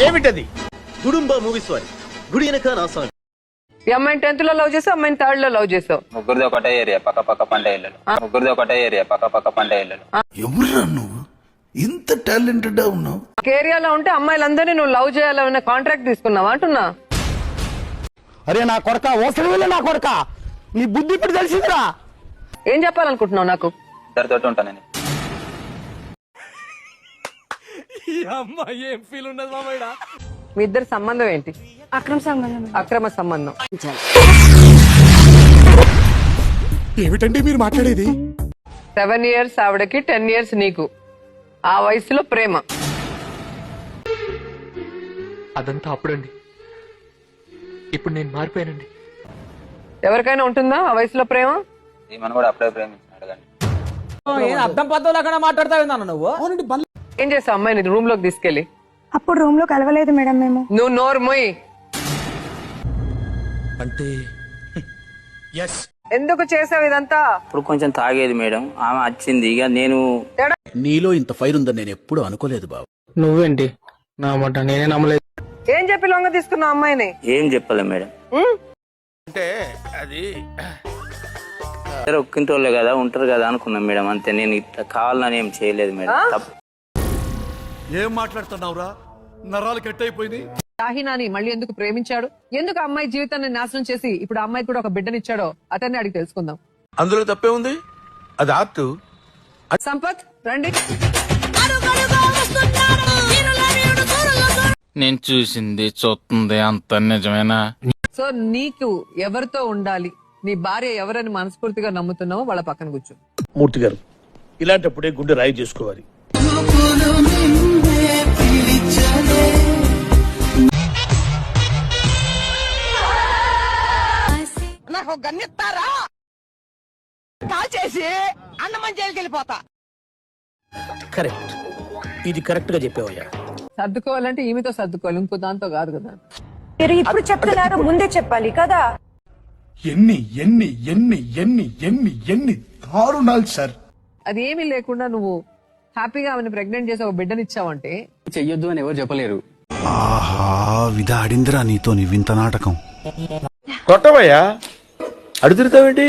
ఏమిటది? గుడుంబ మూవీస్ వారి గుడి వెనక నా సాంగ్. ఈ అమ్మాయిని 10th లో లవ్ చేసావు, అమ్మాయిని 3rd లో లవ్ చేసావు. ముగ్గురిది ఒకటే ఏరియా, పక్క పక్క పంట ఇళ్ళు. ముగ్గురిది ఒకటే ఏరియా, పక్క పక్క పంట ఇళ్ళు. ఎవరురా నువ్వు ఇంత టాలెంటెడ్ ఉన్నావు? ఏరియాలో ఉంటే అమ్మాయిలందరినీ నువ్వు లవ్ చేయాలన్న కాంట్రాక్ట్ తీసుకున్నావా అంటున్నా. అరే నా కొడక, ఓసలి నా కొడక, నీ బుద్ధి ఇప్పుడు తెలిసిందిరా. ఏం చెప్పాలనుకుంటున్నావు నాకు? ఇద్దరితోటి ఉంటాను నేను. మీ ఇద్దరి సంబంధం ఏంటి? అక్రమ సంబంధం. ఏమిటండి మీరు మాట్లాడేది? 7 years ఆవిడకి, 10 years నీకు. ఆ వయసులో ప్రేమ. అదంతా అప్పుడండి, ఇప్పుడు నేను మారిపోయానండి. ఎవరికైనా ఉంటుందా ఆ వయసులో ప్రేమ? ఈమెను కూడా అప్పుడే ప్రేమించినాడు కానీ. అర్థం పద్ధతులు మాట్లాడతావు నువ్వు. ఏం చేసావు అమ్మాయిని రూమ్ లోకి తీసుకెళ్లి? అప్పుడు రూమ్ లో కలవలేదు మేడం మేము. నువ్వు నోరు మొయ్. అంటే ఎందుకు చేసావు ఇదంతా? ఇప్పుడు కొంచెం తాగేది మేడం, ఆమె వచ్చింది. ఇక నేను నీలో ఇంత ఫైర్ ఉందని నేను ఎప్పుడు అనుకోలేదు బాబు. నువ్వేంటి నా మాట నేనే నమ్మలేదు. ఏం చెప్పి లొంగ తీసుకున్నావు అమ్మాయిని? ఏం చెప్పలే మేడం. అంటే అది ఒక్కింటోళ్ళే కదా, ఉంటారు కదా అనుకున్నాం మేడం, అంతే. నేను ఇట్లా కావాలని ఏం చేయలేదు మేడం. తప్పు. ఏం మాట్లాడుతున్నావురా? నరాలు కట్ అయిపోయింది. షాహినాని మళ్ళీ ఎందుకు ప్రేమించాడు? ఎందుకు అమ్మాయి జీవితాన్ని నాశనం చేసి ఇప్పుడు అమ్మాయి కూడా ఒక బిడ్డనిచ్చాడో అతన్ని అడిగి తెలుసుకుందాం. అందులో తప్పే ఉంది, అది ఆర్ట్. సంపత్ రండి. నేను చూసింది చూస్తుంది అంత నిజమేనా? సో నీకు ఎవరితో ఉండాలి, నీ భార్య ఎవరని మనస్ఫూర్తిగా నమ్ముతున్నావో వాళ్ళ పక్కన కూర్చో. మూర్తి గారు, ఇలాంటప్పుడే గుండె రాయి చేసుకోవాలి. నాకు గన్నిస్తారా? కాల్ చేసి అన్నమని జైలుకి వెళ్ళిపోతా. కరెక్ట్, ఇది కరెక్ట్ గా చెప్పావయ్యా. సర్దుకోవాలంటే ఈమెతో సర్దుకోవాలి, ఇంకో దాంతో కాదు కదా. మీరు ఇప్పుడు చెప్తున్నారు, ముందే చెప్పాలి కదా. ఎన్ని ఎన్ని ఎన్ని ఎన్ని ఎన్ని ఎన్ని దారుణాలు సార్. అది ఏమీ లేకుండా నువ్వు హ్యాపీగా ఆమెను ప్రెగ్నెంట్ చేసి ఒక బిడ్డనిచ్చావంటే చెయ్యొద్దు అని ఎవరు చెప్పలేరు. ఆహా, విధాడిందిరా నీతో నీ వింత నాటకం. కొట్టవయ్యా, అడుగుతావేంటి?